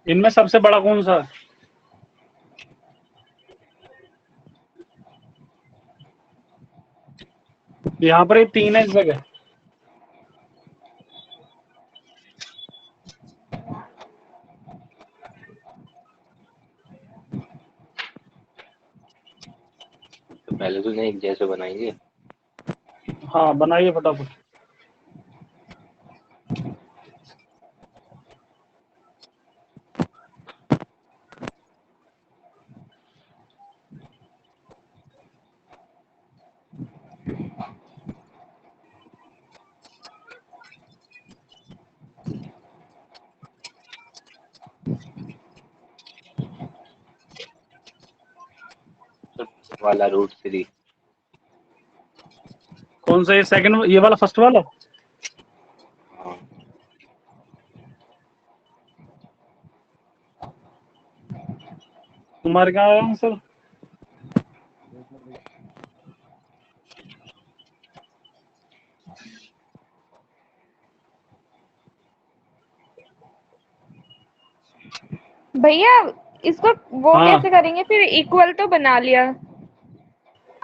इनमें सबसे बड़ा कौन सा है? यहाँ पर ये 3 है इस जगह। तो पहले तो नहीं एक जैसे बनाएंगे। हाँ बनाइए फटाफट। वाला √3। कौन सा? ये सेकंड, ये वाला फर्स्ट वाला? हाँ तुम्हारे क्या आया आंसर? भैया इसको वो हाँ। कैसे करेंगे फिर? इक्वल तो बना लिया,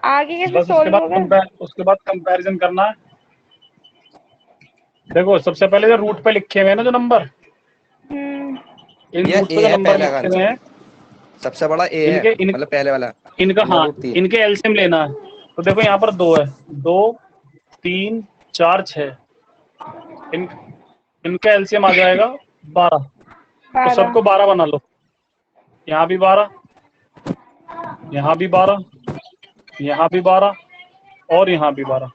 आगे कैसे बस सोल्व होगा? उसके बाद कंपैरिजन करना है। देखो सबसे पहले जो रूट पे लिखे हुए हैं ना जो नंबर, इन ये रूट पे ए जो है नंबर पहले का लिखे हुए आंसर, हैं सबसे बड़ा ए है, इनके मतलब पहले वाला इनका, वरना हाँ √3। इनके एलसीएम लेना है। तो देखो यहाँ पर 2 है, 2 3 4 6, इनका एलसीएम आ जाएगा 12। तो 12। सबको 12 बना लो। यहाँ भी 12, यहाँ भी 12, यहाँ भी 12 और यहाँ भी 12।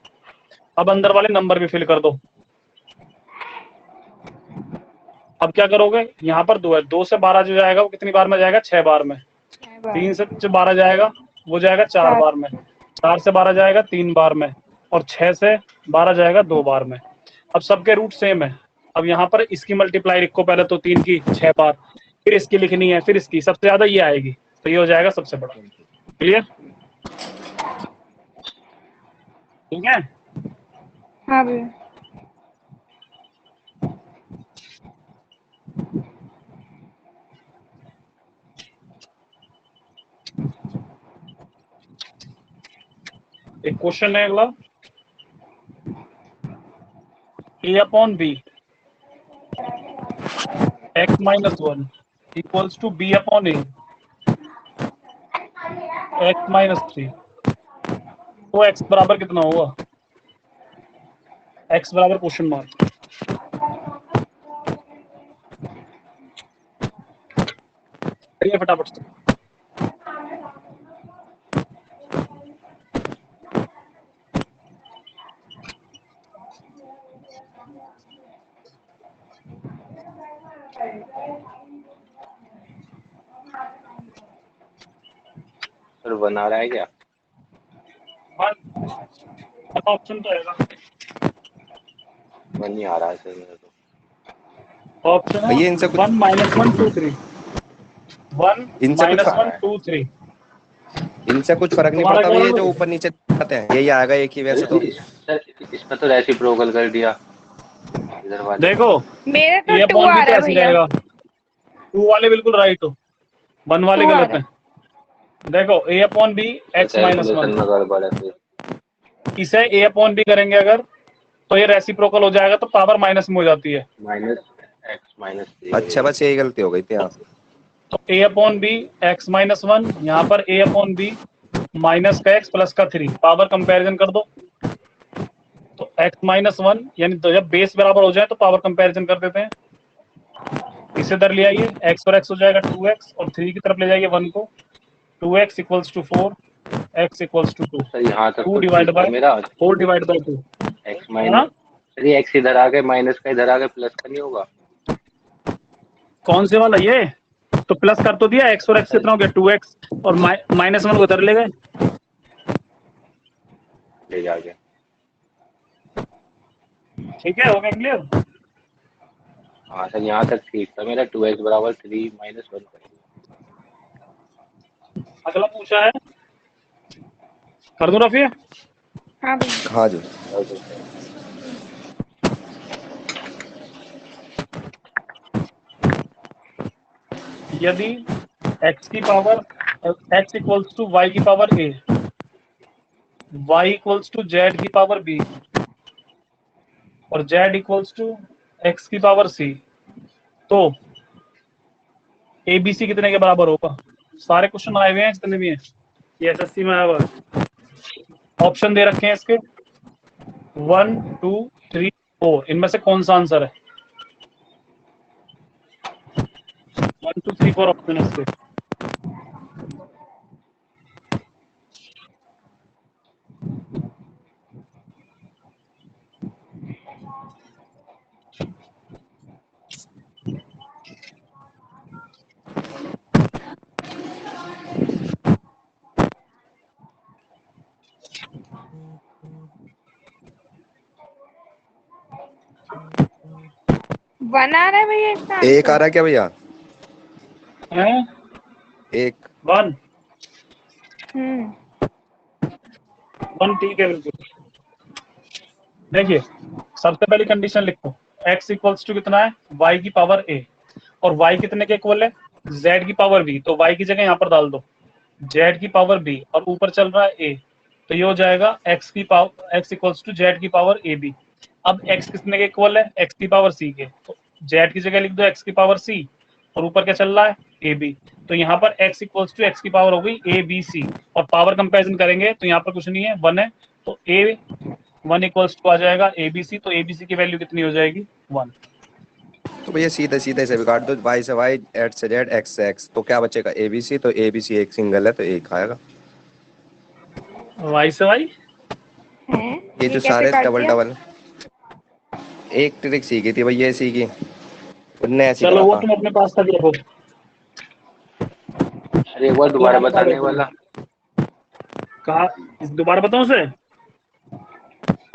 अब अंदर वाले नंबर भी फिल कर दो। अब क्या करोगे? यहाँ पर 2 है, 2 से 12 जो जाएगा वो कितनी बार में जाएगा? 6 बार में। 3 से जो 12 जाएगा वो जाएगा 4 बार में। 4 से 12 जाएगा 3 बार में, और 6 से 12 जाएगा 2 बार में। अब सबके रूट सेम है। अब यहाँ पर इसकी मल्टीप्लाई लिखो पहले तो 3 की 6 बार, फिर इसकी लिखनी है, फिर इसकी, सबसे ज्यादा ये आएगी तो ये हो जाएगा सबसे बड़ा। क्लियर? ठीक है। हाँ भैया। एक क्वेश्चन है अगला, a/b x-1 equals to b/a x-3। तो x बराबर कितना होगा? x बराबर क्वेश्चन मार्क। करिए फटाफट से। सर बना रहा है क्या? ऑप्शन तो आएगा, बन नहीं आ रहा है सर मेरा तो। ऑप्शन है भैया इनसे कुछ 1 -1 2 3, 1 इनसे कुछ -1 2 3। इनसे कुछ फर्क नहीं तुम्हारा पड़ता क्या भैया, बोला? जो ऊपर नीचे आते हैं यही आएगा एक ही वैसे तो। सर इसमें तो रेसिप्रोकल कर दिया इधर वाले। देखो मेरे तो ये 2 पॉइंट आ भी तो रहा है ऐसे ही भैया, रहेगा। 2 वाले बिल्कुल राइट हो, 1 वाले 2 आ गलत रहा है। है। देखो a/b कैलकुलेशन x-1, में गड़बड़ है फिर। इसे a/b करेंगे अगर तो ये रेसिप्रोकल हो जाएगा, तो पावर माइनस में हो जाती है। -x-3। अच्छा बस यही गलती हो गई थी यहाँ। तो a/b x-1, यहाँ पर a/b माइनस का x प्लस का 3, पावर कंपैरिजन कर दो। तो x-1 यानी तो जब बेस बराबर हो जाए तो पावर कंपैरिजन कर देते हैं। इसे इधर ले आइए, x और x हो जाएगा 2x, और 3 की तरफ ले जाइए 1 को। 2x equals to 4, x equals to 2। Sir यहाँ तक 2 तो डिवाइड ठीक था बाय मेरा। 4 डिवाइड बाय 2। x हाँ, माइनस, सर ये x इधर आ गए, माइनस का इधर आ गए, प्लस का नहीं होगा? कौन से वाला ये? तो प्लस कर तो दिया, x और x सर कितना हो गया? 2x, और -1 को इधर ले गए। ले जा गया। ठीक है, हो गया क्लियर? हाँ सर यहाँ तक ठीक था मेरा। 2x बराबर 3 -1 कर दिया। अगला पूछा है, कर दूं रफी? हाँ भैया। हाँ जी। Okay sir. यदि x की power x equals to y की power a, y equals to z की पावर b और z इक्वल्स टू x की पावर c, तो ABC कितने के बराबर होगा? सारे क्वेश्चन आए हुए हैं जितने भी हैं, ये एसएससी में आया हुआ है। ऑप्शन दे रखे हैं इसके 1 2 3 4, इनमें से कौन सा आंसर है? 1 2 3 4 ऑप्शन है इसके। वन आ रहा है भैया इसका एक आ आंसर? रहा है क्या भैया? हैं? एक 1 हम्म 1 ठीक है बिल्कुल। देखिए सबसे पहली कंडीशन लिखो, x इक्वल्स टू कितना है? y की पावर a, और y कितने के इक्वल है? z की पावर b, तो y की जगह यहाँ पर डाल दो z की पावर b, और ऊपर चल रहा है a, तो ये हो जाएगा x इक्वल्स टू z की पावर ab। अब x कितने के इक्वल है? x की पावर c के, तो z की जगह लिख दो x की पावर c, और ऊपर क्या चल रहा है? ab, तो यहाँ पर x इक्वल्स टू x की पावर हो गई abc, और पावर कंपैरिजन करेंगे तो यहाँ पर कुछ नहीं है, 1 है, तो a 1 इक्वल्स टू आ जाएगा abc, तो abc की वैल्यू कितनी हो जाएगी? 1। तो भैया सीधे सीधे से भी काट दो, y से y, z से z, x से x, तो क्या बचेगा? ABC, तो ABC एक सिंगल है तो एक आएगा। y से y है ये जो कैसे सारे काट डबल दिया? डबल, एक ट्रिक सीखी थी भैया इसी की, उनने ऐसी चलो करा वो था। तुम अपने पास तक रखो। अरे एक बार दोबारा बताने वाला। कहा दोबारा बताऊं उसे?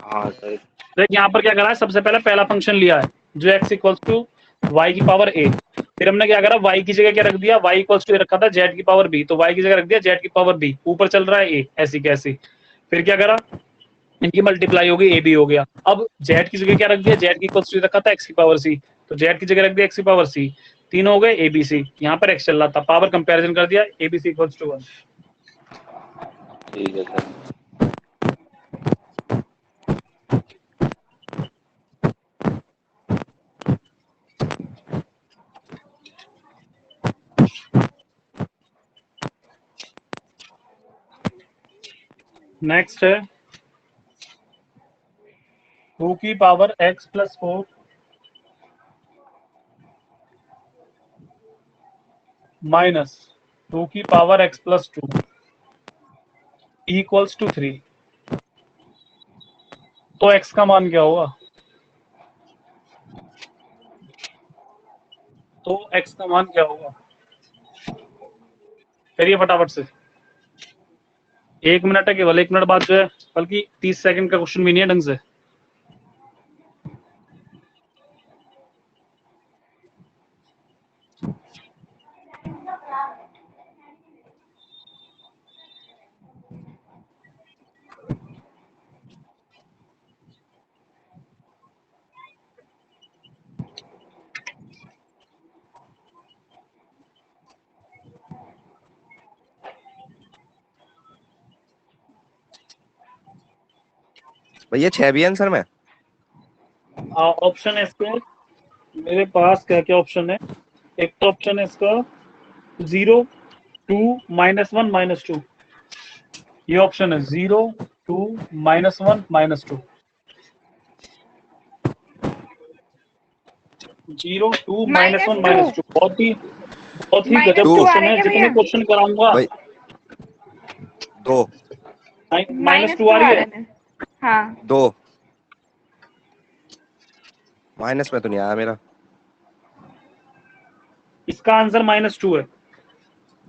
हाँ सर। देख यहाँ पर क्या करा है, सबसे पहले पहला फंक्शन लिया है जो x इक्वल्स टू y की पावर a, फिर हमने क्या करा, y की जगह क्या रख दिया? y इक्वल्स टू रखा था z की पावर b, तो y की जगह रख दिया z की पावर b, ऊपर चल रहा है a, ऐसी कैसी। फिर क्या करा, इनकी मल्टीप्लाई हो गई, ab हो गया। अब z की जगह क्या रख दिया? z की इक्वल्स टू रखा था x की पावर c, तो z की जगह रख दिया x की पावर c, तीनों हो गए abc। यहाँ पर x चल रहा था, पावर कंपेरिजन कर दिया, abc इक्वल्स टू 1। ठीक है सर। नेक्स्ट है 2 की पावर x प्लस 4 माइनस 2 की power x plus 2 equals to 3, तो x का मान क्या होगा? तो x का मान क्या होगा? करिए फटाफट से, 1 मिनट है केवल, 1 मिनट बाद जो है, बल्कि 30 सेकंड का क्वेश्चन भी नहीं है ढंग से। भैया 6 भी आंसर में? ऑप्शन है इसके मेरे पास, क्या क्या ऑप्शन है? एक तो ऑप्शन है इसका 0 2 -1 -2, ये ऑप्शन है 0 2 -1 -2, 0 2 -1 -2, बहुत ही गजब -2 आ क्वेश्चन रहे है, क्या जितने भैया? क्वेश्चन कराऊंगा। भाई 2 -2 आ रही है। हाँ 2 माइनस में तो नहीं आया मेरा। इसका आंसर -2 है।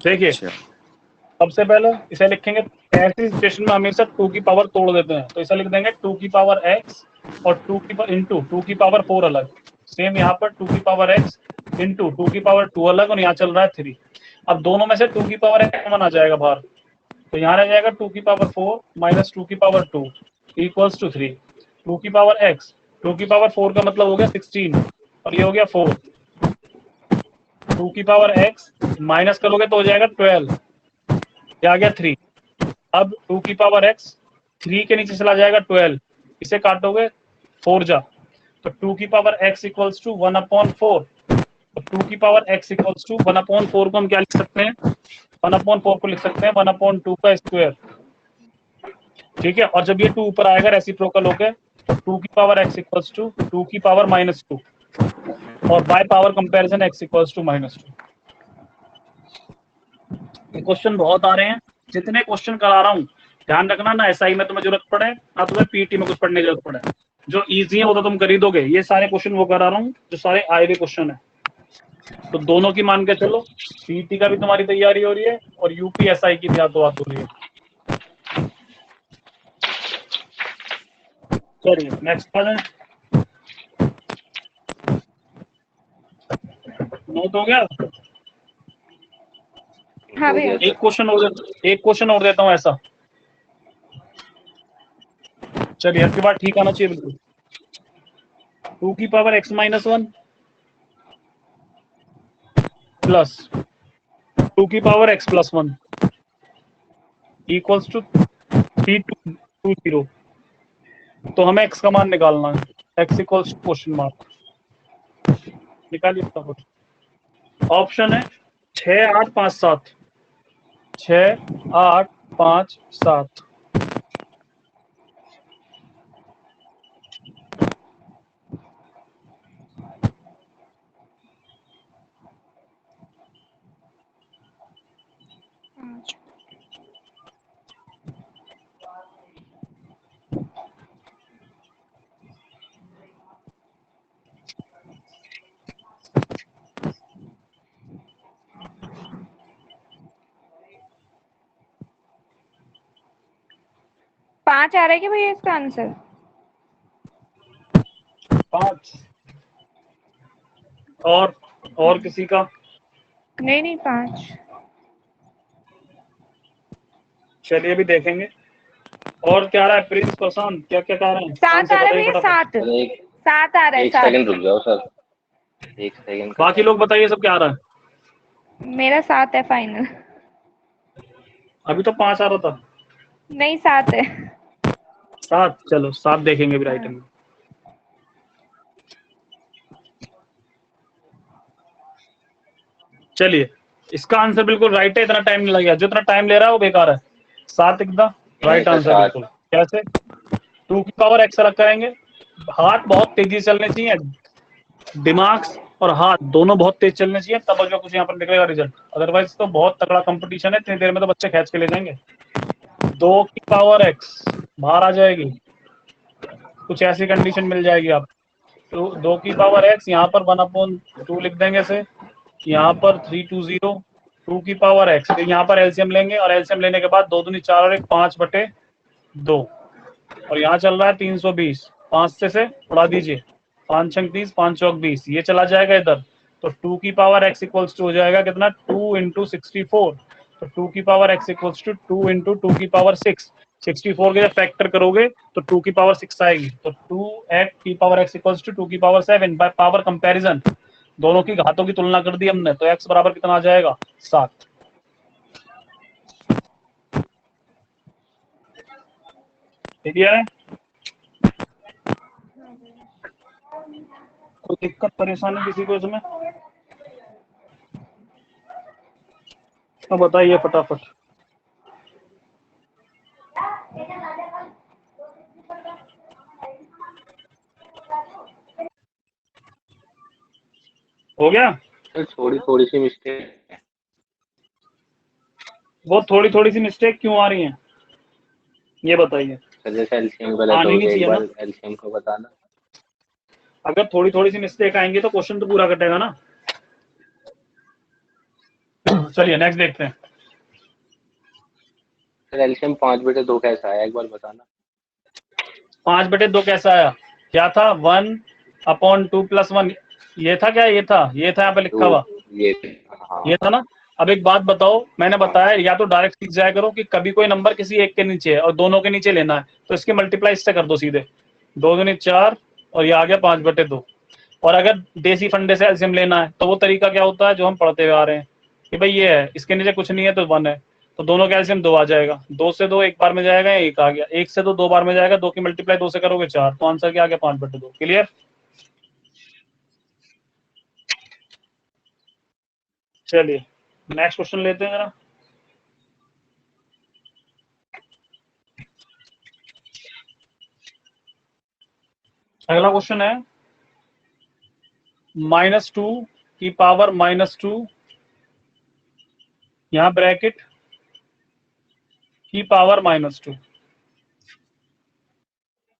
देखिए अच्छा सबसे पहले इसे लिखेंगे, ऐसी सिचुएशन में हमेशा 2 की पावर तोड़ देते हैं, तो इसे लिख देंगे 2 की पावर x और 2 की इंटू 2 की पावर 4 अलग। सेम यहाँ पर 2 की पावर x इंटू 2 की पावर 2 अलग, और यहाँ चल रहा है 3। अब दोनों में से 2 की पावर x कॉमन आ जाएगा बाहर, तो यहाँ रह जाएगा 2 की पावर 4 माइनस 2 की पावर 2 इक्वल्स टू 3। 2 की पावर x, 2 की पावर 4 का मतलब हो गया 16, और ये हो गया 4। 2 की पावर x माइनस करोगे तो हो जाएगा 12, ये आ गया 3। अब 2 की पावर x 3 के नीचे चला जाएगा 12, इसे काटोगे 4 जा, तो 2 की पावर x इक्वल्स टू 1/4। तो 2 की पावर x इक्वल्स टू 1/4 को हम क्या लिख सकते हैं, 1/4 को लिख सकते हैं 1/2 का स्क्वायर। ठीक है, और जब ये 2 ऊपर आएगा रेसिप्रोकल होके, तो 2 की पावर x इक्वल्स टू 2 की पावर -2, और by power comparison x equals to -2। Question बहुत आ रहे हैं, जितने क्वेश्चन करा रहा हूँ ध्यान रखना ना, एसआई में तुम्हें जरूरत पड़े ना तुम्हें पीटी में कुछ पढ़ने की जरूरत पड़े, जो इजी है वो तो तुम कर ही दोगे। ये सारे क्वेश्चन वो करा रहा हूँ जो सारे आए हुए क्वेश्चन है, तो दोनों की मान के चलो, पीटी का भी तुम्हारी तैयारी हो रही है और यूपीएसआई की भी हाथों हाथ हो रही है। चलिए नेक्स्ट पढ़ें। नोट हो गया? हाँ भैया। एक क्वेश्चन और देता हूँ ऐसा। चलिए इसके बाद ठीक आना चाहिए बिल्कुल। 2 की पावर x -1 प्लस 2 की पावर x + 1 इक्वल्स टू 3220। तो हमें x का मान निकालना है, x equals to question mark, निकालिए फटाफट। ऑप्शन है 6 8 5 7, 6 8 5 7। पांच आ रहा है क्या भैया इसका आंसर? 5 और किसी का? नहीं नहीं, 5। चलिए अभी देखेंगे। और क्या रहा है प्रिंस प्रशांत, क्या क्या कह रहे हैं? 7 आ रहा है भैया, 7 सर एक 7 आ रहा है, 7। सेकंड रुक जाओ सर, एक सेकंड। बाकी लोग बताइए सब क्या आ रहा है? मेरा 7 है फाइनल। अभी तो 5 आ रहा था। नहीं, 7 है। 7, चलो 7 देखेंगे अभी राइटिंग में। चलिए इसका आंसर बिल्कुल राइट है, इतना टाइम नहीं लगेगा, जितना टाइम ले रहा है वो बेकार है। 7 एकदम राइट आंसर बिल्कुल। कैसे? 2 की पावर x अलग करेंगे, हाथ बहुत तेजी से चलने चाहिए, दिमाग और हाथ दोनों बहुत तेज चलने चाहिए, तब जो कुछ यहाँ पर निकलेगा रिजल्ट, अदरवाइज तो बहुत तगड़ा कंपटीशन है, इतनी देर में तो बच्चे खींच के ले जाएंगे। 2 की पावर x बाहर आ जाएगी, कुछ ऐसी कंडीशन मिल जाएगी आप। तो 2 की पावर x यहाँ पर 1/2 लिख देंगे इसे, यहाँ पर 320, 2 की पावर x, यहाँ पर एलसीएम लेंगे, और एलसीएम लेने के बाद 2 दूनी 4 और 1 5/2, और यहाँ चल रहा है 320, 5 से उड़ा दीजिए, 5 छंग 30, 5 चौक 20, ये चला जाएगा इधर, तो 2 की पावर x इक्वल्स टू हो जाएगा कितना, 2 × 64। तो 2 की पावर x इक्वल्स टू 2 × 2 की पावर 6, 64 के जब फैक्टर करोगे तो 2 की पावर 6 आएगी, तो 2 की पावर x इक्वल्स टू 2 की पावर 7। बाय पावर कंपैरिजन दोनों की घातों की तुलना कर दी हमने, तो x बराबर कितना आ जाएगा, 7। क्लियर है? कोई दिक्कत परेशानी किसी को इसमें तो बताइए फटाफट। हो गया? थोड़ी थोड़ी सी मिस्टेक, वो थोड़ी थोड़ी सी मिस्टेक क्यों आ रही है ये बताइए। जैसे एलसीएम गलत आनी हो नहीं गया, एक चाहिए बार ना, एलसीएम को बताना। अगर थोड़ी थोड़ी सी मिस्टेक आएंगी तो क्वेश्चन तो पूरा कटेगा ना। चलिए नेक्स्ट देखते हैं। सर एलसीएम 5/2 कैसा आया, एक बार बताना। 5/2 कैसा आया? क्या था, 1/2 + 1, ये था क्या, ये था यहाँ पे लिखा हुआ, ये हाँ ये था ना। अब एक बात बताओ, मैंने बताया या तो डायरेक्ट सीख जाया करो कि कभी कोई नंबर किसी एक के नीचे है और दोनों के नीचे लेना है, तो इसके मल्टीप्लाई इससे कर दो सीधे, 2 दूनी 4 और ये आ गया 5/2। और अगर देसी फंडे से एलसीएम लेना है तो वो तरीका क्या होता है जो हम पढ़ते हुए आ रहे हैं कि भाई ये है, इसके नीचे कुछ नहीं है तो 1 है, तो दोनों का एलसीएम 2 आ जाएगा। 2 से 2 एक बार में जाएगा, 1 आ गया। 1 से 2 2 बार में जाएगा, 2 की मल्टीप्लाई 2 से करोगे 4, तो आंसर क्या आ गया 5/2। क्लियर? चलिए नेक्स्ट क्वेश्चन लेते हैं जरा। अगला क्वेश्चन है -2 की पावर -2, यहां ब्रैकेट की पावर -2,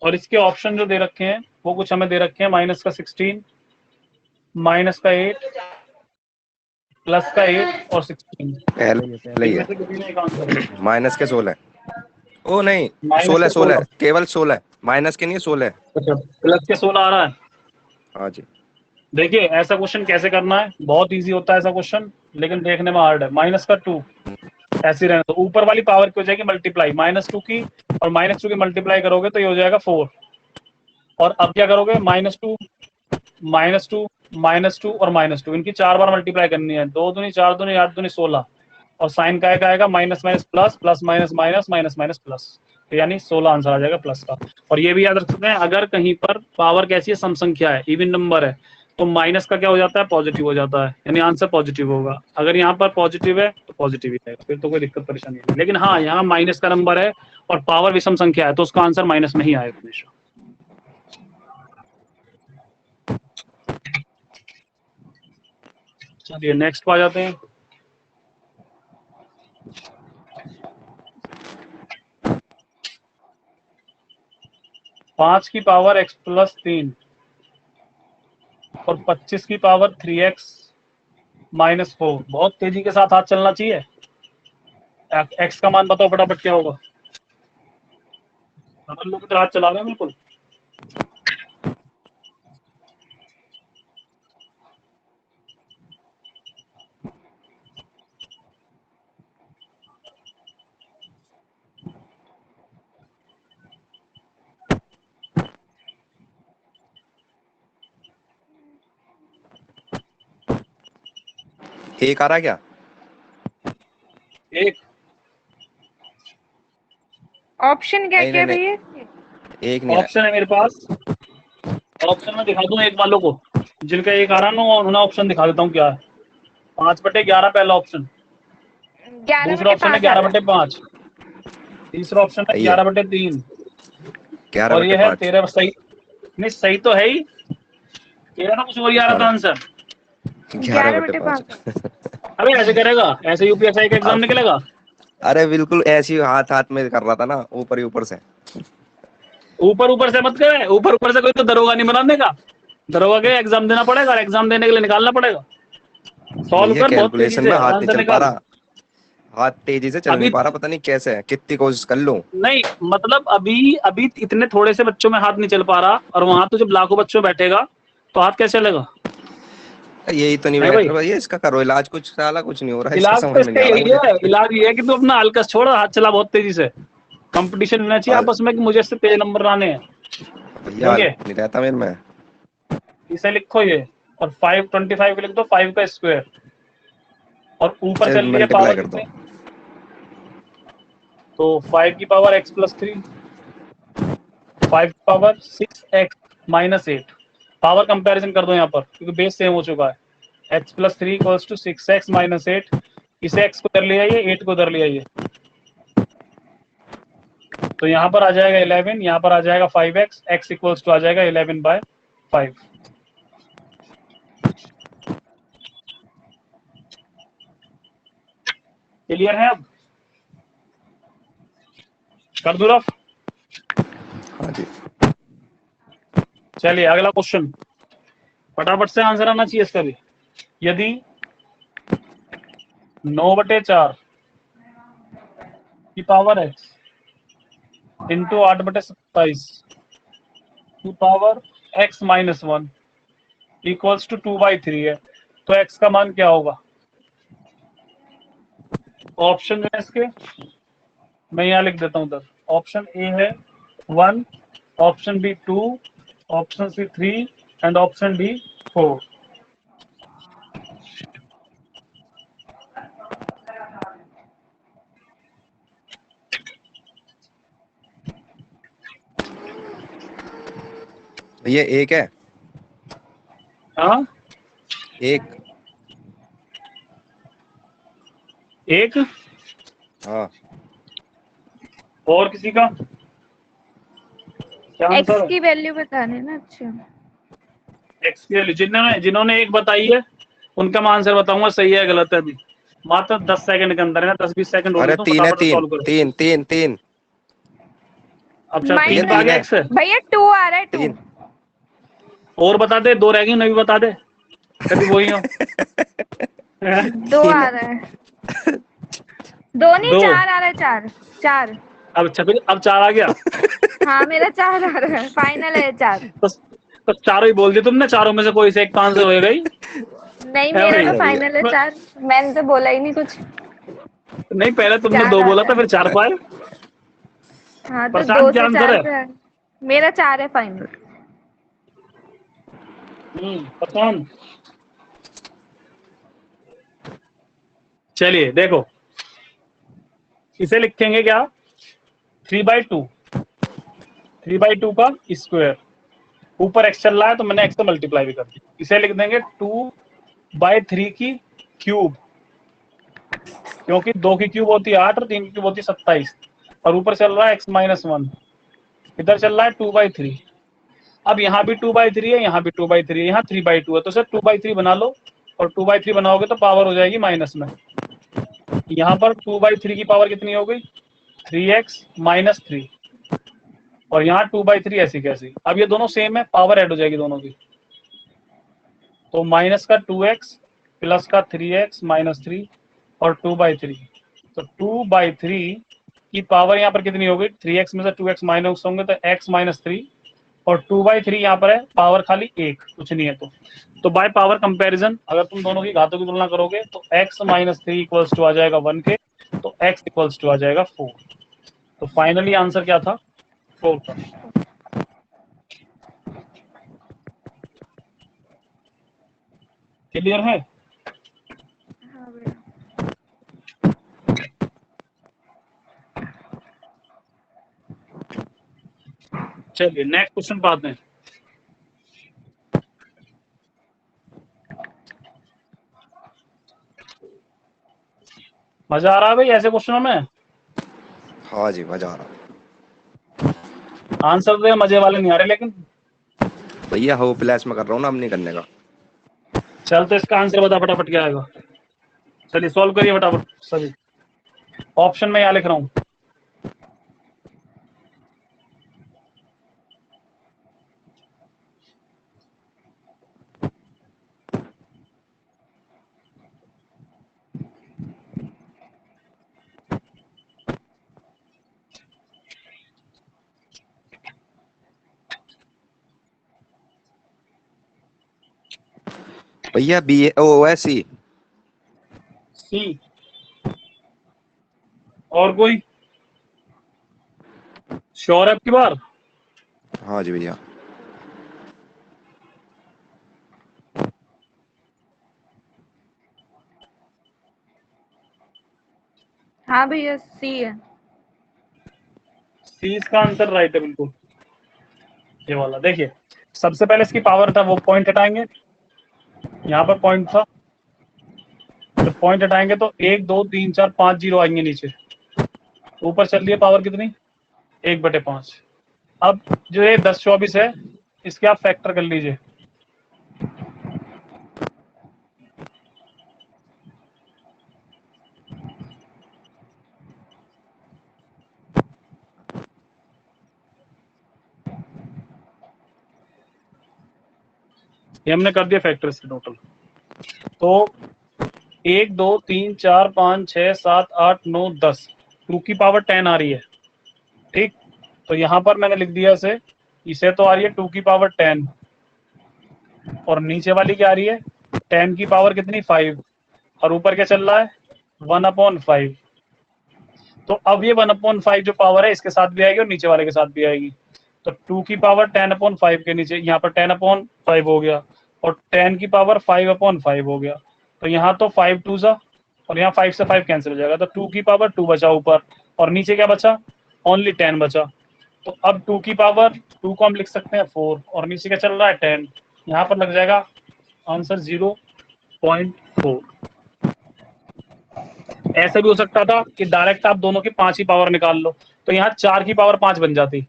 और इसके ऑप्शन जो दे रखे हैं वो कुछ हमें दे रखे हैं, माइनस का 16, माइनस का 8, प्लस का 8 और 16। पहले ही इनमें है से किसी ने एक आंसर है। माइनस के 16। ओ नहीं, माइनस 16 के 16 16, केवल 16, माइनस के नहीं 16। अच्छा प्लस के 16 आ रहा है। हाँ जी। देखिए ऐसा क्वेश्चन कैसे करना है, बहुत इजी होता है ऐसा क्वेश्चन, लेकिन देखने में हार्ड है। माइनस का 2 ऐसे रहने तो ऊपर वाली पावर की हो जाएगी मल्टीप्लाई -2 की, और -2 की मल्टीप्लाई करोगे तो ये हो जाएगा 4। और अब क्या करोगे, -2 -2 -2 और -2, इनकी 4 बार मल्टीप्लाई करनी है। 2 दूनी 4 दूनी 8 दूनी 16, और साइन का आएगा minus minus plus, plus minus minus, minus minus plus, तो यानी 16 आंसर आ जाएगा प्लस का। और ये भी याद रख सकते हैं, अगर कहीं पर पावर कैसी है, सम संख्या है, इवन नंबर है, तो माइनस का क्या हो जाता है, पॉजिटिव हो जाता है, यानी आंसर पॉजिटिव होगा। अगर यहाँ पर पॉजिटिव है तो पॉजिटिव ही आएगा, फिर तो कोई दिक्कत परेशानी नहीं। लेकिन हाँ, यहाँ माइनस का नंबर है और पावर विषम संख्या है, तो उसका आंसर माइनस में ही आएगा हमेशा। चलिए नेक्स्ट पे आ जाते हैं। पांच की पावर x प्लस 3 और 25 की पावर 3x माइनस 4। बहुत तेजी के साथ हाथ चलना चाहिए। x का मान बताओ फटाफट क्या होगा। अपन लोग इधर हाथ चला रहे हैं बिल्कुल। एक आ रहा है क्या? एक ऑप्शन क्या नहीं क्या नहीं भैया? नहीं, एक नहीं आया। ऑप्शन है मेरे पास, ऑप्शन में दिखा दूं एक वालों को, जिनका एक आ रहा ना उन्हें ऑप्शन दिखा देता हूँ क्या है। 5/11 पहला ऑप्शन, 11 दूसरा बटे ऑप्शन है 5 आ रहा 11/5, तीसरा ऑप्शन है सही है, 11/3, 11 और बटे ये है 5 13। सही नहीं, सही तो है ही, 13 ना कुछ और ही आ रहा था 11 आंसर। 11 बटे 11/5। 5 अबे ऐसे करेगा, ऐसे यूपीएसआई का एग्जाम अब निकलेगा। अरे बिल्कुल ऐसी हाथ हाथ में कर रहा था ना, ऊपर ही ऊपर से। ऊपर ऊपर से मत करे, ऊपर ऊपर से कोई तो दरोगा नहीं बनाने का। दरोगा के एग्जाम देना पड़ेगा, और एग्जाम देने के लिए निकालना पड़ेगा। सॉल्व भैया कर बहुत तेजी कैलकुलेशन से में और हाथ नहीं आंसर चल पा निकाल। रहा, हाथ तेजी से चल नहीं अभी पा रहा, पता नहीं कैसे है, कितनी कोशिश कर लूं। नहीं, मतलब अभी अभी इतने थोड़े से बच्चों में हाथ नहीं चल पा रहा, और वहां तो जब लाखों बच्चों बैठेगा तो हाथ कैसे चलेगा। यही तो नहीं है बैठ भाई, रहा भैया, इसका करो इलाज, कुछ साला कुछ नहीं हो रहा है, इसका इलाज तो समझ में इसका नहीं आ रहा यही मुझे। है, इलाज ये है कि तू अपना हल्का छोड़, हाथ चला बहुत तेजी से। कंपटीशन होना चाहिए और आपस में कि मुझे इससे तेज नंबर लाने हैं। भैया ठीक है, नहीं रहता मेरे में। इसे लिखो ये, और 525 लिख दो, 5 का स्क्वायर, और ऊपर चल रही है मल्टीप्लाई पावर कर दो। कितनी, तो 5 की पावर x प्लस 3, 5 की power 6x minus 8। Power comparison कर दो यहाँ पर, क्योंकि बेस सेम हो चुका है। x plus 3 equals to 6x minus 8, इसे x को उधर ले आइए, 8 को उधर ले आइए, तो यहाँ पर आ जाएगा 11, यहाँ पर आ जाएगा 5x, x इक्वल्स टू आ जाएगा 11/5। क्लियर है अब, कर दो रफ। हाँ जी। चलिए अगला क्वेश्चन, फटाफट से आंसर आना चाहिए इसका भी। यदि 9/4 की पावर x इंटू 8/27 की power x minus 1 equals to 2/3 है, तो x का मान क्या होगा। ऑप्शन जो है इसके मैं यहाँ लिख देता हूँ उधर। ऑप्शन ए है 1, option b 2, option c 3 and option d 4। ये एक है, हाँ एक। एक। हाँ और किसी का क्या एक्स आंसर है? की वैल्यू बताने ना। अच्छा एक्स के लिए जिन्होंने जिन्होंने एक बताई है उनका मैं आंसर बताऊंगा सही है गलत है अभी। मात्र 10 सेकंड के अंदर है ना, 10-20 सेकंड हो अरे गए तो तीन है, फटाफट से तीन सॉल्व करो। तीन तीन तीन अच्छा भैया 3 पे आ माइनस, तीन गया है, एक्स है। भैया 2 आ रहा है 2। तीन। और बता दे, 2 रह गई उन्हें भी बता दे, कभी वही हो। 2 तीन आ है। रहा है, 2 नहीं 2। 4 आ रहा है, 4 4। अब छपी, अब 4 आ गया। हाँ मेरा 4 आ रहा है, फाइनल है 4। तो चारों ही बोल दिए तुमने, चारों में से कोई से एक तो आंसर होएगा ही। नहीं है मेरा भाई? तो अरे भैया फाइनल है 4, मैंने तो बोला ही नहीं कुछ। नहीं, पहले तुमने 4 2 आ बोला रहा था, है। फिर 4 पाए। हाँ तो 2 प्रशांत क्या से आंसर 4 है? पे मेरा 4 है फाइनल। प्रशांत। चलिए देखो, इसे लिखेंगे क्या, 3/2, 3/2 का स्क्वायर। ऊपर एक्स चल रहा है तो मैंने एक्स से मल्टीप्लाई भी कर दी। इसे लिख देंगे 2/3 की क्यूब, क्योंकि 2 की क्यूब होती है 8 और 3 की क्यूब होती है 27, और ऊपर चल रहा है x-1, इधर चल रहा है 2/3। अब यहाँ भी 2/3 है, यहाँ भी 2/3 है, यहाँ 3/2 है, तो सर 2/3 बना लो, और 2/3 बनाओगे तो पावर हो जाएगी माइनस में। यहाँ पर 2/3 की पावर कितनी हो गई, 3x-3, और यहाँ 2/3 ऐसी कैसी। अब ये दोनों सेम है, पावर ऐड हो जाएगी दोनों की, तो माइनस का 2x प्लस का 3x-3 और 2/3, तो 2/3 की पावर यहाँ पर कितनी हो गई, 3x में से 2x माइनस होंगे तो x-3, और 2/3 यहाँ पर है, पावर खाली 1, कुछ नहीं है। तो बाय पावर कंपैरिजन अगर तुम दोनों की घातों की तुलना करोगे तो x-3 इक्वल्स टू आ जाएगा 1 के, तो x इक्वल्स टू आ जाएगा 4। तो फाइनली आंसर क्या था, 4 था। क्लियर है? हाँ भैया। चलिए नेक्स्ट क्वेश्चन पाते हैं। मजा आ रहा है भाई ऐसे क्वेश्चनों में? हाँ जी, मजा आ रहा। आंसर तो मजे वाले नहीं आ रहे, लेकिन भैया हो प्लस में कर रहा हूँ ना, अब नहीं करने का। चल तो इसका आंसर बता फटाफट क्या आएगा। चलिए सॉल्व करिए फटाफट सभी। ऑप्शन में यहाँ लिख रहा हूँ। भैया बी ओ है सी। सी। और कोई श्योर है आपकी बार? हाँ जी भैया। हाँ भैया सी है। सी इसका आंसर राइट है बिल्कुल। ये वाला देखिए, सबसे पहले इसकी पावर था, वो पॉइंट हटाएंगे, यहाँ पर पॉइंट था, तो पॉइंट हटाएंगे तो 1 2 3 4 5 जीरो आएंगे नीचे। ऊपर चल रही है पावर कितनी, 1/5। अब जो ये 10-24 है, इसके आप फैक्टर कर लीजिए। ये हमने कर दिया फैक्टर इसके टोटल। तो 1 2 3 4 5 6 7 8 9 10, 2 की पावर 10 आ रही है, ठीक। तो यहाँ पर मैंने लिख दिया इसे, इसे तो आ रही है 2 की पावर 10, और नीचे वाली क्या आ रही है, 10 की पावर कितनी 5, और ऊपर क्या चल रहा है 1/5। तो अब ये 1/5 जो पावर है इसके साथ भी आएगी और नीचे वाले के साथ भी आएगी। तो 2 की पावर 10/5 के नीचे यहाँ पर 10/5 हो गया, और 10 की पावर 5/5 हो गया। तो यहाँ तो 5 2 जा, और यहाँ 5 से 5 कैंसिल हो जाएगा, तो 2 की पावर 2 बचा ऊपर, और नीचे क्या बचा, ओनली 10 बचा। तो अब 2 की पावर 2 को हम लिख सकते हैं 4, और नीचे क्या चल रहा है 10, यहाँ पर लग जाएगा आंसर 0.4। ऐसे भी हो सकता था कि डायरेक्ट आप दोनों की 5 की पावर निकाल लो, तो यहाँ 4 की पावर 5 बन जाती,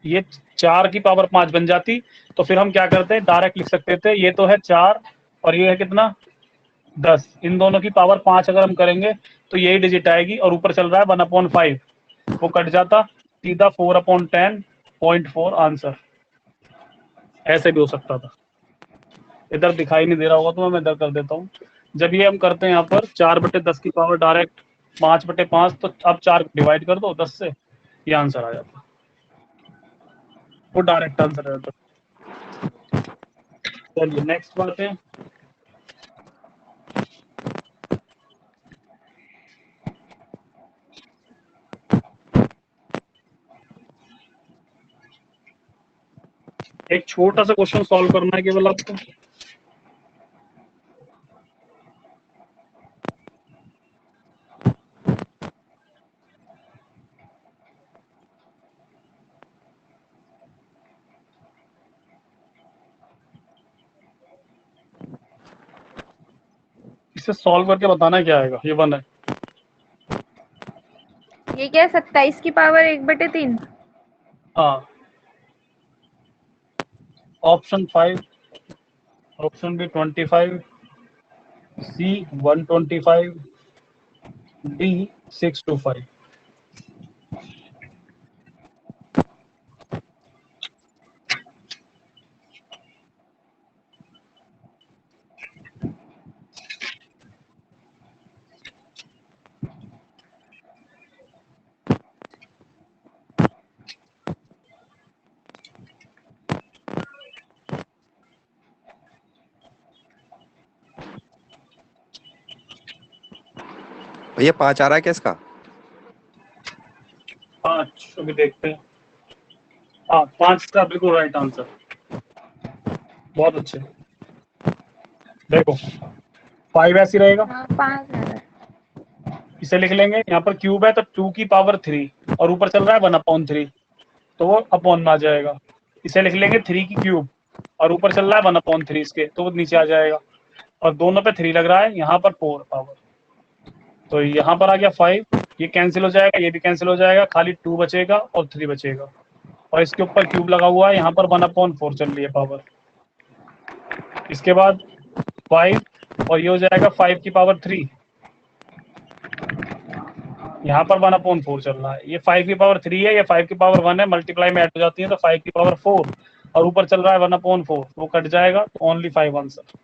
ये 4 की पावर 5 बन जाती। तो फिर हम क्या करते हैं, डायरेक्ट लिख सकते थे, ये तो है 4 और ये है कितना 10, इन दोनों की पावर 5 अगर हम करेंगे तो यही डिजिट आएगी, और ऊपर चल रहा है 1/5, वो कट जाता, सीधा 4/10.4 आंसर। ऐसे भी हो सकता था। इधर दिखाई नहीं दे रहा होगा तो मैं इधर कर देता हूँ। जब ये हम करते हैं यहाँ पर 4/10 की पावर डायरेक्ट 5/5, तो अब 4 डिवाइड कर दो 10 से, ये आंसर आ जाता, वो डायरेक्ट आंसर आ जाता। चलिए नेक्स्ट बात है, एक छोटा सा क्वेश्चन सॉल्व करना है केवल आपको। इसे सॉल्व करके बताना क्या आएगा, ये 1 है। ये क्या 27 की पावर 1/3? हाँ, ऑप्शन 5, ऑप्शन बी 25, सी 125, डी 625। भैया 5 आ रहा है क्या इसका? 5 अभी देखते हैं। हाँ 5 का बिल्कुल राइट आंसर, बहुत अच्छे। देखो 5 ऐसे ही रहेगा, हाँ 5 है। इसे लिख लेंगे, यहाँ पर क्यूब है तो 2 की पावर 3, और ऊपर चल रहा है 1/3, तो वो अपॉन में आ जाएगा। इसे लिख लेंगे 3 की क्यूब, और ऊपर चल रहा है 1/3 इसके, तो वो नीचे आ जाएगा, और दोनों पे 3 लग रहा है, यहाँ पर 4 पावर, तो यहाँ पर आ गया 5, ये कैंसिल हो जाएगा, ये भी कैंसिल हो जाएगा, खाली 2 बचेगा और 3 बचेगा, और इसके ऊपर क्यूब लगा हुआ है, यहाँ पर 1/4 चल रही है पावर। इसके बाद 5, और ये हो जाएगा 5 की पावर 3, यहाँ पर 1/4 चल रहा है, ये 5 की पावर 3 है, ये 5 की पावर 1 है, मल्टीप्लाई में ऐड हो जाती है, तो 5 की पावर 4, और ऊपर चल रहा है 1/4, वो कट जाएगा, तो ओनली 5 आंसर।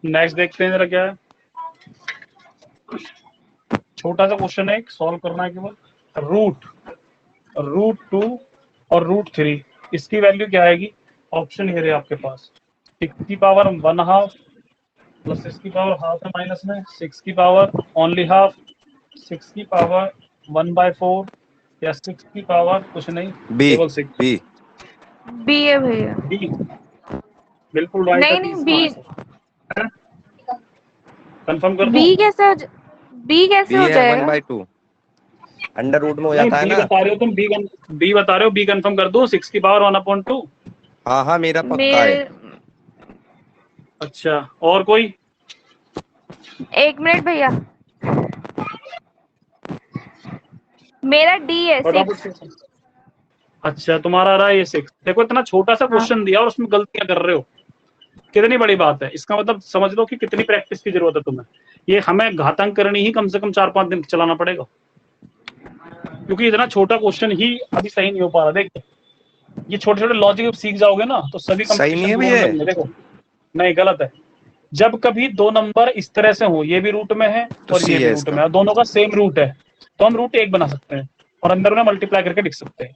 नेक्स्ट देखते हैं जरा क्या है, छोटा सा क्वेश्चन है, सॉल्व करना है केवल। रूट 2 और रूट 3, इसकी वैल्यू क्या आएगी, ऑप्शन ये रहे आपके पास, 6 की पावर 1/2 प्लस 6 की पावर हाफ है माइनस में, 6 की पावर ओनली हाफ, 6 की पावर 1/4, या 6 की पावर कुछ नहीं, बी केवल 6। बी बी है भैया। बी बिल्कुल राइट है, नहीं नहीं बी, कंफर्म कर दूं? बी कैसे बी हो है जाएगा? 1/2 अंडर रूट में हो नहीं जाता है बी ना। बता रहे हो तुम, बी बता रहे हो, बी कंफर्म कर दूं, 6 की पावर 1/2। हाँ हाँ मेरा पक्का मेरे है। अच्छा, और कोई? 1 मिनट भैया, मेरा डी है 6। अच्छा तुम्हारा आ रहा है ये 6। देखो इतना छोटा सा क्वेश्चन दिया और उसमें गलतियां कर रहे हो, कितनी बड़ी बात है, इसका मतलब समझ लो कि कितनी प्रैक्टिस की जरूरत है तुम्हें। ये हमें घातांक करनी ही कम से कम 4-5 दिन चलाना पड़ेगा, क्योंकि इतना छोटा क्वेश्चन ही अभी सही नहीं हो पा रहा। देख ये छोटे छोटे लॉजिक सीख जाओगे ना तो सभी सही नहीं कंपटीशन है में होने भैया? लगेंगे। देखो नहीं, गलत है। जब कभी दो नंबर इस तरह से हो, ये भी रूट में है तो और सी ये भी है रूट में इसका। है, दोनों का सेम रूट है, तो हम रूट 1 बना सकते हैं, और अंदर उन्हें मल्टीप्लाई करके लिख सकते हैं।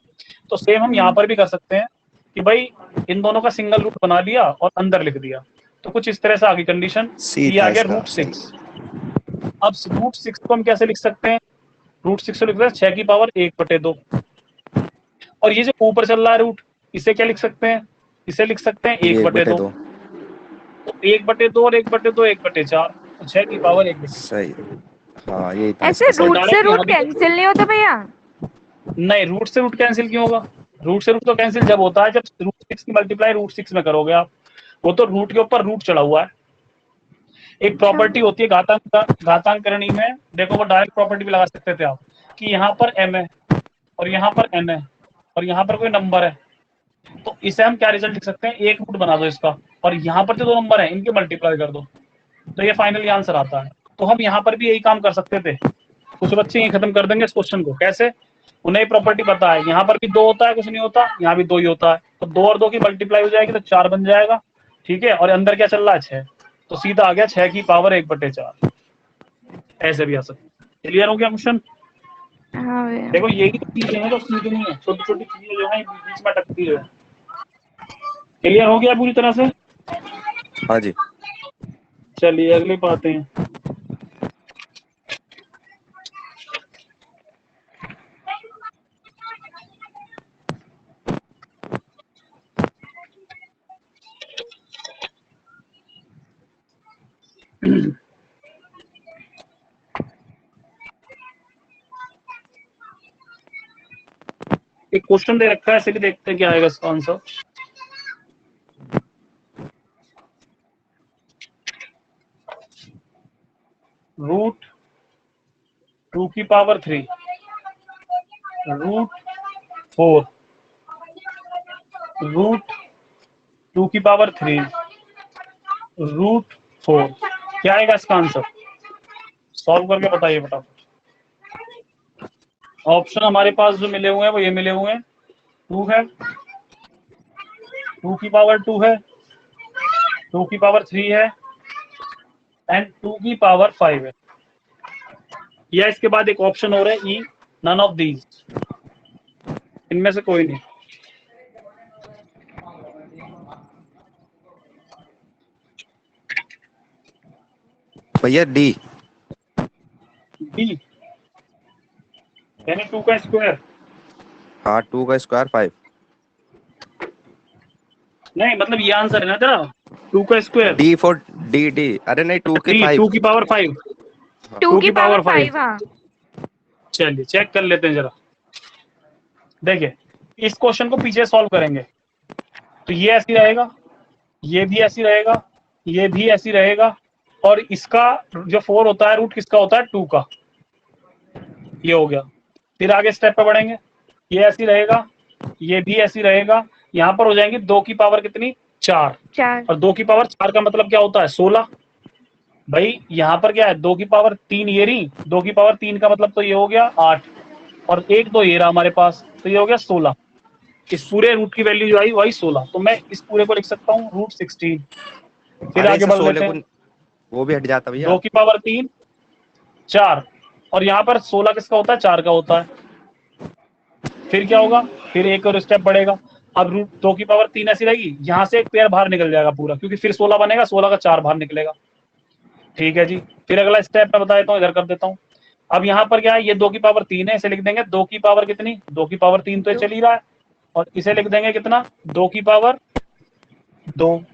तो सेम हम यहाँ पर भी कर सकते हैं कि भाई इन दोनों का सिंगल रूट बना लिया और अंदर लिख दिया। तो कुछ इस तरह से आ गई कंडीशन, सी ये था आ गया इसका, √6। अब √6 को हम कैसे लिख सकते हैं? √6 को लिख सकते हैं 6 की पावर 1/2। और ये जो ऊपर चल रहा है रूट, इसे क्या लिख सकते हैं? इसे लिख सकते हैं ये 1/2। 1/2 तो 1/2 और 1/2 1/4, तो 6 की पावर 1/2। सही। हाँ यही था ऐसे इसका सही। रूट से डायरेक्ट रूट यहाँ भी कैंसिल नहीं होता भैया? नहीं, रूट से रूट कैंसिल क्यों होगा? रूट से रूट तो कैंसिल जब होता है जब √6 की मल्टीप्लाई √6 में करोगे आप। वो तो रूट के ऊपर रूट चढ़ा हुआ है। एक प्रॉपर्टी होती है घातांकरणी में, देखो वो डायरेक्ट प्रॉपर्टी भी लगा सकते थे आप कि यहाँ पर m है और यहाँ पर n है और यहाँ पर कोई नंबर है, तो इसे हम क्या रिजल्ट लिख सकते हैं? एक रूट बना दो इसका और यहाँ पर जो दो नंबर है इनके मल्टीप्लाई कर दो, तो ये फाइनली आंसर आता है। तो हम यहाँ पर भी यही काम कर सकते थे। कुछ बच्चे ये खत्म कर देंगे इस क्वेश्चन को। कैसे? उन्हें प्रॉपर्टी पता है, यहाँ पर भी 2 होता है, कुछ नहीं होता, यहाँ भी 2 ही होता है, तो 2 और 2 की मल्टीप्लाई हो जाएगी तो 4 बन जाएगा। ठीक है, और अंदर क्या चल रहा है? 6, तो सीधा आ गया 6 की पावर 1/4। ऐसे भी आ सकता है। क्लियर हो गया क्वेश्चन? हाँ भैया। देखो यही तो चीजें हैं जो सीखनी है, छोटी छोटी चीजें जो है बीच में अटकती है। क्लियर हो गया पूरी तरह से? हाँ जी। चलिए अगले पे आते हैं। एक क्वेश्चन दे रखा है, इसे भी देखते हैं क्या आएगा इसका आंसर। √2 की पावर 3, √4, √2 की पावर 3, √4, क्या आएगा इसका आंसर? सॉल्व करके बताइए फटाफट। ऑप्शन हमारे पास जो मिले हुए हैं वो ये मिले हुए हैं। 2 है, 2 की पावर 2 है, 2 की पावर 3 है एंड 2 की पावर 5 है। या इसके बाद एक ऑप्शन हो रहा है ई, नन ऑफ दीज, इनमें से कोई नहीं। भैया डी। डी यानी 2 का स्क्वायर? हाँ 2 का स्क्वायर 5। नहीं मतलब ये आंसर है ना तेरा, 2 का स्क्वायर। D for D. अरे नहीं 2 की 5। 2 की पावर 5, 2 की पावर 5। हाँ चलिए चेक कर लेते हैं जरा। देखिए इस क्वेश्चन को पीछे सॉल्व करेंगे तो ये ऐसी रहेगा, ये भी ऐसी रहेगा, ये भी ऐसी रहेगा, और इसका जो 4 होता है रूट किसका होता है? 2 का। ये हो गया। फिर आगे स्टेप पे बढ़ेंगे, ये ऐसी रहेगा, ये भी ऐसी रहेगा, यहाँ पर हो जाएंगे 2 की पावर कितनी? 4। 4। और 2 की पावर 4 का मतलब क्या होता है? 16। भाई यहाँ पर क्या है? 2 की पावर 3 ये रही, 2 की पावर 3 का मतलब तो ये हो गया 8, और 1 2 ये रहा हमारे पास, तो ये हो गया 16। इस पूरे रूट की वैल्यू जो आई वही 16, तो मैं इस पूरे को लिख सकता हूँ √16। फिर आगे बढ़ लेते हैं। वो भी हट जाता भैया। 2 की पावर 3 4, और यहाँ पर 16 किसका होता है? 4 का होता है। फिर क्या होगा? फिर एक और स्टेप बढ़ेगा। अब √2 की पावर 3 ऐसी रहेगी, यहाँ से एक पेयर बाहर निकल जाएगा पूरा, क्योंकि फिर 16 बनेगा, 16 का 4 बाहर निकलेगा। ठीक है जी। फिर अगला स्टेप मैं बता देता हूँ, इधर कर देता हूँ। अब यहाँ पर क्या है? ये 2 की पावर 3 है, इसे लिख देंगे 2 की पावर कितनी? 2 की पावर 3 तो ये चल ही रहा है, और इसे लिख देंगे कितना? 2 की पावर 2।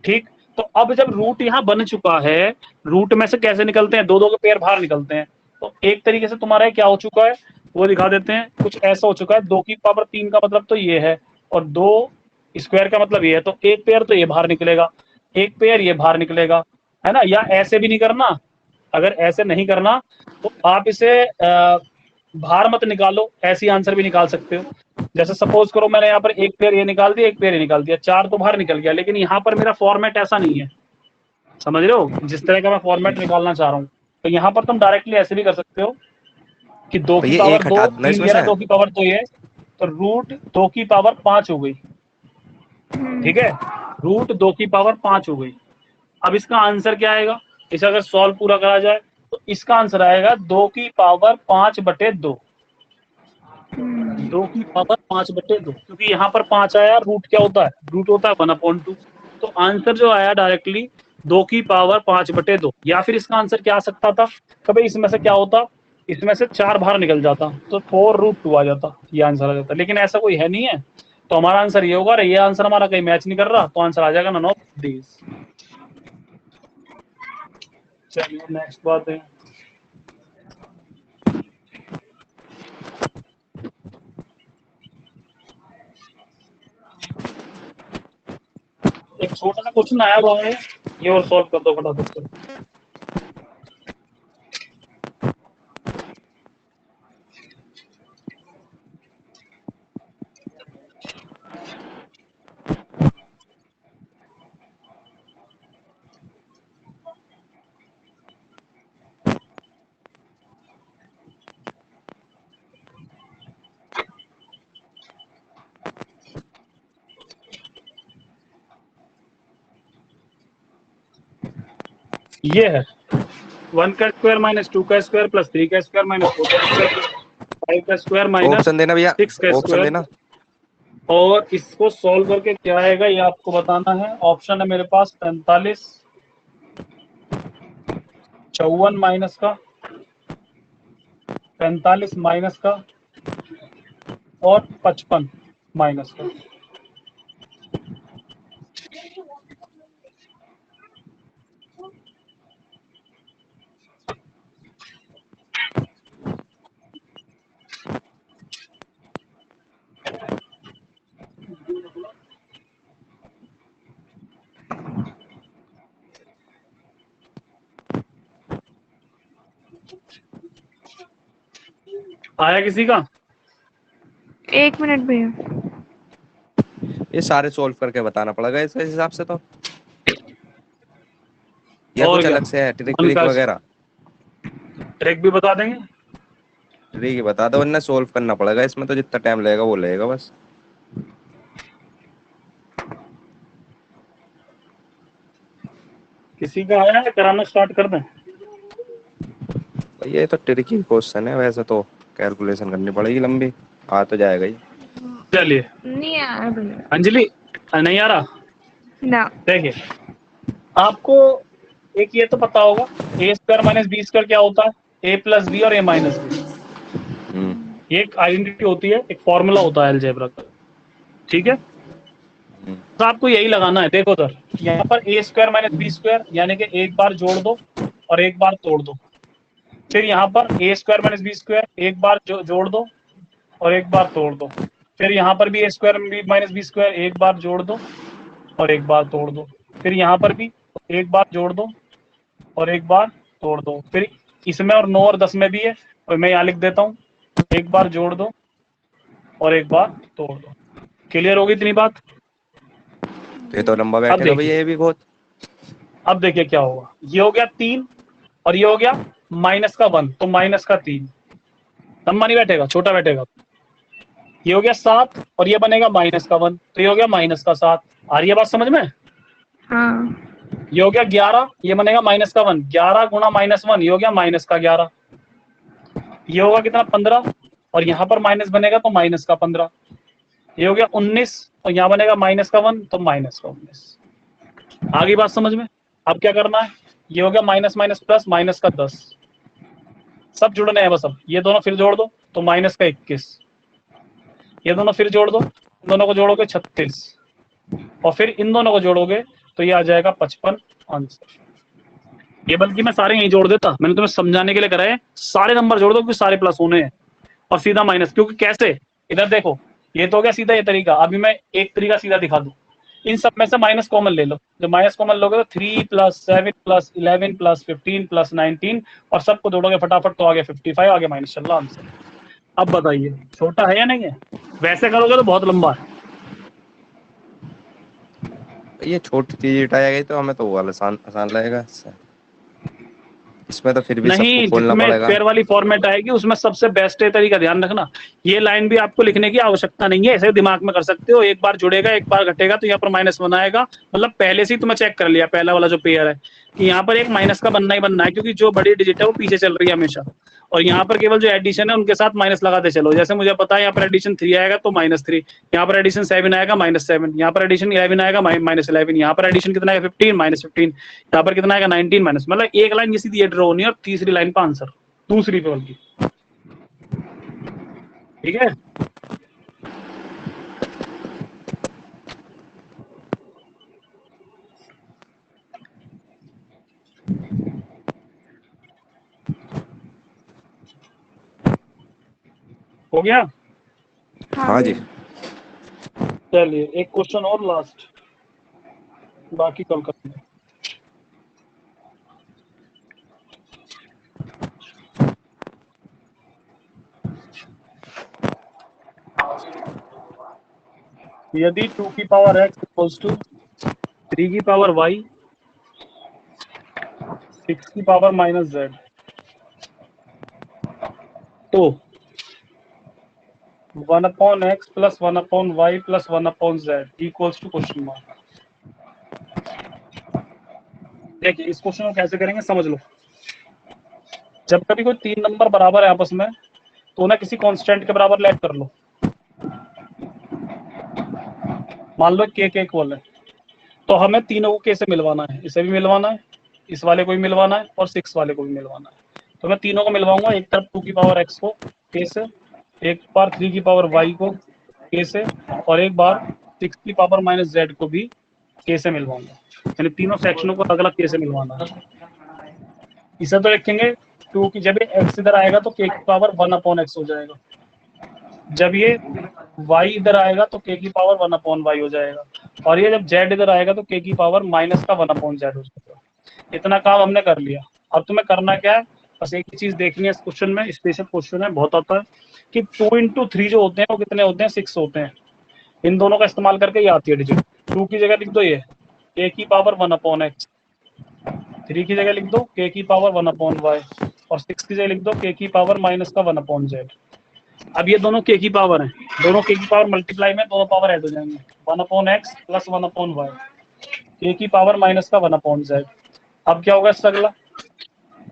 ठीक, तो अब जब रूट यहाँ बन चुका है, रूट में से कैसे निकलते हैं? 2 2 के पेयर बाहर निकलते हैं। तो एक तरीके से तुम्हारा क्या हो चुका है वो दिखा देते हैं। कुछ ऐसा हो चुका है, 2 की पावर 3 का मतलब तो ये है, और 2 स्क्वायर का मतलब ये है, तो एक पेयर तो ये बाहर निकलेगा, एक पेयर ये बाहर निकलेगा, है ना? या ऐसे भी नहीं करना, अगर ऐसे नहीं करना तो आप इसे बाहर मत निकालो, ऐसी आंसर भी निकाल सकते हो। जैसे सपोज करो मैंने यहाँ पर एक पेयर ये निकाल दिया, एक पेयर ये निकाल दिया, 4 तो बाहर निकल गया, लेकिन यहाँ पर मेरा फॉर्मेट ऐसा नहीं है, समझ रहे हो? जिस तरह का मैं फॉर्मेट निकालना चाह रहा हूँ, तो यहाँ पर तुम डायरेक्टली ऐसे भी कर सकते हो कि 2 की भैया पावर एक 2 हटा देना 3 इसमें ये रहा, से। 2 की पावर 2 ये, तो √2 की पावर 5 हो गई। ठीक है, √2 की पावर 5 हो गई। अब इसका आंसर क्या आएगा? इसे अगर सॉल्व पूरा करा जाए तो इसका आंसर आएगा 2 की पावर 5/2। 2 की पावर 5/2, क्योंकि यहाँ पर 5 आया, रूट क्या होता है, रूट होता है 1/2। तो आंसर जो आया डायरेक्टली 2 की पावर 5/2। या फिर इसका आंसर क्या आ सकता था, कभी इसमें से क्या होता, इसमें से 4 बाहर निकल जाता तो 4√2 आ जाता, ये आंसर आ जाता। लेकिन ऐसा कोई है नहीं है, तो हमारा आंसर ये होगा। ये आंसर हमारा कहीं मैच नहीं कर रहा, तो आंसर आ जाएगा नन ऑफ दीज। चलिए नेक्स्ट बात है, एक छोटा सा क्वेश्चन आया हुआ है, ये और सॉल्व कर दो फटाफट से। ये है 1 का स्क्वायर माइनस 2 का स्क्वायर प्लस 3 का स्क्वायर माइनस 4 का स्क्वायर प्लस 5 का स्क्वायर माइनस ऑप्शन देना भैया, 6 का ऑप्शन स्क्वायर। देना। और इसको सॉल्व करके क्या आएगा ये आपको बताना है। ऑप्शन है मेरे पास 45, 54 माइनस का, 45 माइनस का और 55 माइनस का। आया किसी का? 1 मिनट भैया। ये सारे सोल्व करके बताना पड़ेगा इस हिसाब से तो, या और कुछ क्या? अलग से है ट्रिक 1 व्रिक का वगैरह? ट्रिक भी बता देंगे। ट्रिक ही बता दो, वरना सोल्व करना पड़ेगा इसमें तो, जितना टाइम लगेगा वो लगेगा बस। किसी का आया है, कराना स्टार्ट कर दें? ये तो ट्रिकी क्वेश्चन है, वैसे तो कैलकुलेशन करनी पड़ेगी लंबी, आ तो जाएगा ही। चलिए नहीं आया भैया। अंजलि, नहीं आ रहा? ना। देखिए, आपको एक ये तो पता होगा ए स्क्वायर माइनस बी स्क्वायर क्या होता है, ए प्लस बी और ए माइनस बी। ये एक आइडेंटिटी होती है, एक फॉर्मूला होता है अलजेब्रा का, ठीक है। तो आपको यही लगाना है। देखो सर, यहाँ पर ए स्क्वायर माइनस बी स्क्वायर यानी कि एक बार जोड़ दो और एक बार तोड़ दो। फिर यहाँ पर ए स्क्वायर माइनस बी स्क्वायर एक बार जोड़ दो और एक बार तोड़ दो। फिर यहाँ पर भी ए स्क्वायर माइनस बी स्क्वायर एक बार जोड़ दो और एक बार तोड़ दो। फिर यहाँ पर भी एक बार जोड़ दो और एक बार तोड़ दो। फिर इसमें और 9 और 10 में भी है, और मैं यहाँ लिख देता हूँ, एक बार जोड़ दो और एक बार तोड़ दो। क्लियर होगी इतनी बात? ये तो लंबा बैठेगा भैया ये भी बहुत। अब देखिए क्या होगा, ये हो गया 3 और ये हो गया माइनस का 1, तो माइनस का 3 लंबा नहीं बैठेगा, छोटा बैठेगा। ये हो गया 7 और ये बनेगा माइनस का 1, तो ये हो गया माइनस का 7। आ रही है बात समझ में? हाँ। ये हो गया 11, ये बनेगा माइनस का 1, 11 गुणा माइनस 1, ये हो गया माइनस का 11। ये होगा कितना 15, और यहाँ पर माइनस बनेगा तो माइनस का 15। ये हो गया 19 और यहाँ बनेगा माइनस का 1, तो माइनस का 19। आगे बात समझ में? अब क्या करना है, ये हो गया माइनस माइनस प्लस माइनस का 10, सब जुड़ने हैं बस। अब ये दोनों फिर जोड़ दो तो माइनस का 21, ये दोनों फिर जोड़ दो, इन दोनों को जोड़ोगे 36, और फिर इन दोनों को जोड़ोगे तो ये आ जाएगा 55 आंसर। ये बल्कि मैं सारे यहीं जोड़ देता, मैंने तुम्हें समझाने के लिए कराए, सारे नंबर जोड़ दो क्योंकि सारे प्लस होने हैं, और सीधा माइनस। क्योंकि कैसे, इधर देखो, ये तो हो गया सीधा ये तरीका। अभी मैं एक तरीका सीधा दिखा दूं, इन सब में से माइनस कॉमन ले लो। जब माइनस कॉमन लोगे तो 3 + 7 + 11 + 15 + 19, और सबको जोड़ोगे फटाफट तो आ गया 55, आगे माइनस चल रहा आंसर। अब बताइए छोटा है या नहीं है? वैसे करोगे तो बहुत लंबा है। ये छोटी चीज हटाया गई तो हमें तो वो वाला आसान लगेगा। इसमें तो फिर भी सबको नहीं, खोलना जिसमें पड़ेगा। स्क्वायर वाली फॉर्मेट आएगी उसमें सबसे बेस्ट है तरीका, ध्यान रखना। ये लाइन भी आपको लिखने की आवश्यकता नहीं है, ऐसे दिमाग में कर सकते हो। एक बार जुड़ेगा एक बार घटेगा तो यहाँ पर -1 आएगा, मतलब पहले से ही तुम्हें चेक कर लिया पहला वाला जो पेयर है कि यहाँ पर एक माइनस का बनना ही बनना है, क्योंकि जो बड़ी डिजिट है वो पीछे चल रही है हमेशा, और यहाँ पर केवल जो एडिशन है उनके साथ माइनस लगाते चलो। जैसे मुझे पता है यहाँ पर एडिशन 3 आएगा तो -3, यहाँ पर एडिशन 7 आएगा -7, यहाँ पर एडिशन 11 आएगा -11, यहाँ पर एडिशन कितना आएगा 15 -15, यहाँ पर कितना आएगा 19 माइनस, मतलब एक लाइन ये सीधी ड्रॉ होनी है और तीसरी लाइन का आंसर दूसरी पे बल्कि। ठीक है, हो गया। हाँ जी। चलिए एक क्वेश्चन और लास्ट, बाकी कल करेंगे। यदि 2 की पावर x इक्वल्स टू 3 की पावर y, 6 की पावर -z, तो 1/x plus 1/y plus 1/z equals to question mark. देखिए इस क्वेश्चन को कैसे करेंगे समझ लो। जब कभी कोई 3 नंबर बराबर है आपस में, तो उन्हें किसी कांस्टेंट के बराबर लेट कर लो। मान लो k इक्वल है, तो हमें तीनों को k से मिलवाना है, इसे भी मिलवाना है, इस वाले को भी मिलवाना है और 6 वाले को भी मिलवाना है। तो मैं तीनों को मिलवाऊंगा, एक तरफ 2 की पावर x को k से, एक बार 3 की पावर y को k से, और एक बार 6 की पावर -z को भी k से मिलवाऊंगा। यानी तीनों सेक्शनों को अलग अलग k से मिलवाना है। इसे तो लिखेंगे 2 की, जब ये x इधर आएगा तो k की पावर 1/x हो जाएगा, जब ये y इधर आएगा तो k की पावर 1/y हो जाएगा, और ये जब z इधर आएगा तो k की पावर माइनस का 1/z हो जाएगा। इतना काम हमने कर लिया। अब तुम्हें करना क्या है, बस एक ही चीज देखनी है इस क्वेश्चन में, स्पेशल क्वेश्चन है, बहुत आता है कि 2 × 3 जो होते हैं वो कितने होते हैं, 6 होते हैं। इन दोनों का इस्तेमाल करके ये आती है डिजिट। 2 की जगह लिख दो ये k की पावर 1/x, 3 की जगह लिख दो k की पावर 1/y, और 6 की जगह लिख दो k की पावर माइनस का 1/z। अब ये दोनों k की पावर हैं, दोनों k की पावर मल्टीप्लाई में दोनों पावर ऐड हो जाएंगे, 1/x प्लस 1/y, k की पावर माइनस का 1/z। अब क्या होगा इससे अगला,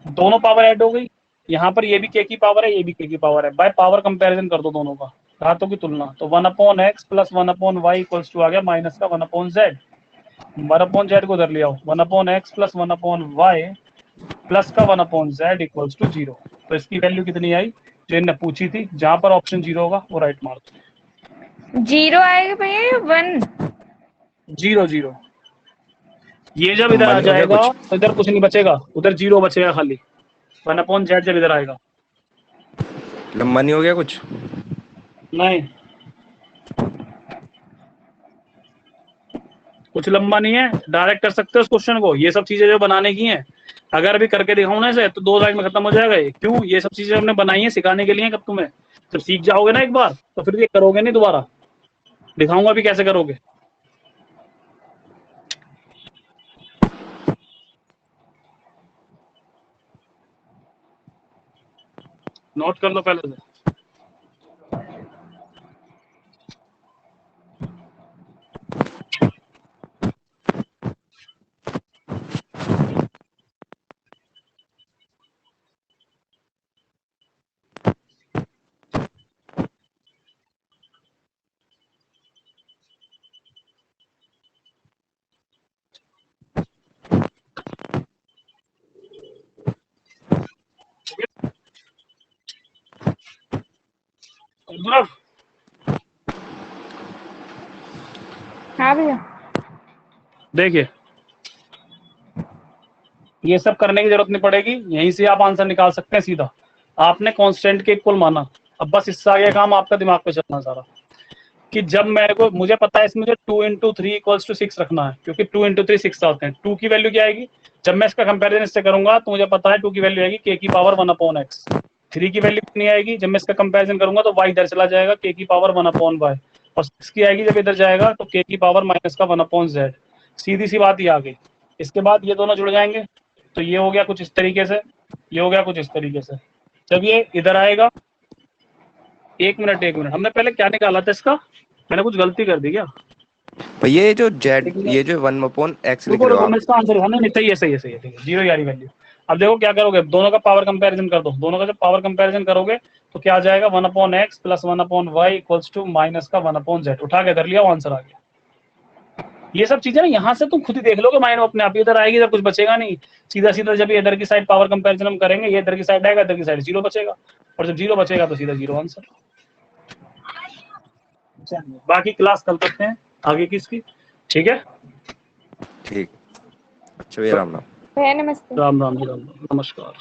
दोनों पावर ऐड हो गई, यहाँ पर ये भी k की पावर है, ये भी k की पावर है, बाय पावर कंपैरिजन कर दो दोनों का, घातों की तुलना, तो 1/x plus 1/y equals to आ गया माइनस का 1/z। 1/z को उधर ले आओ, 1/x प्लस 1/y प्लस का 1/z इक्वल्स टू 0। तो इसकी वैल्यू कितनी आई जो इनने पूछी थी, जहां पर ऑप्शन 0 होगा वो राइट मार दो। 0 आएगा भैया या 1? 0 ये जब इधर आ मनी हो गया जाएगा कुछ? तो इधर कुछ नहीं बचेगा, उधर 0 बचेगा खाली। 1/z जब इधर आएगा, लंबा नहीं हो गया कुछ? नहीं कुछ लंबा नहीं है, डायरेक्ट कर सकते हो उस क्वेश्चन को। ये सब चीजें जो बनाने की हैं, अगर अभी करके दिखाऊं ना इसे तो 2 लाइन में खत्म हो जाएगा ये। क्यों, ये सब चीजें हमने बनाई है सिखाने के लिए। कब तुम्हें जब सीख जाओगे ना एक बार, तो फिर ये करोगे नहीं दोबारा। दिखाऊंगा अभी कैसे करोगे। नोट कर लो पहले से। हाँ भैया। देखिए ये सब करने की जरूरत नहीं पड़ेगी, यहीं से आप आंसर निकाल सकते हैं सीधा। आपने कांस्टेंट के इक्वल माना, अब बस इससे आगे काम आपका दिमाग पे चलना सारा, कि जब मेरे को, मुझे पता है इसमें मुझे 2 × 3 इक्वल्स टू 6 रखना है, क्योंकि 2 × 3 6 आते हैं। 2 की वैल्यू क्या आएगी, जब मैं इसका कंपैरिजन इससे करूंगा तो मुझे पता है 2 की वैल्यू आएगी k की पावर 1/x। 3 की वैल्यू कितनी आएगी, जब मैं इसका कंपैरिजन करूंगा तो y इधर चला जाएगा, k की पावर 1/y, और 6 की आएगी जब इधर जाएगा तो k की पावर माइनस का 1/z। सीधी सी बात ये आ गई। इसके बाद ये दोनों जुड़ जाएंगे, तो ये हो गया कुछ इस तरीके से, ये हो गया कुछ इस तरीके से। जब ये इधर आएगा, एक मिनट हमने पहले क्या निकाला था इसका, मैंने कुछ गलती कर दी क्या? भाई ये जो जेड, ठीक है। ये जो 1/x लिख रुको रहे हो रुको, मैं आप, इसका आंसर नहीं, नहीं सही है सही है सही है, ठीक है, जीरो यारी वैल्यू। अब देखो क्या करोगे, दोनों का पावर कंपैरिजन कर दो, दोनों का जब पावर कंपैरिजन करोगे तो क्या आ जाएगा, 1/x plus 1/y equals to minus का 1/z। उठा के धर लिया, आंसर आ गया। ये सब चीजें ना यहाँ से तुम खुद ही देख लोगे माइंड में अपने आप, इधर आएगी, इधर कुछ बचेगा नहीं। सीधा सीधा जब ये इधर की साइड पावर कंपैरिजन हम करेंगे, ये इधर की साइड आएगा, इधर की साइड जीरो बचेगा, और जब जीरो बचेगा तो सीधा जीरो आंसर। बाकी क्लास कल करते हैं आगे की इसकी, ठीक है। ठीक। अच्छा भैया राम राम। भैया नमस्ते। राम राम जी, राम राम, नमस्कार।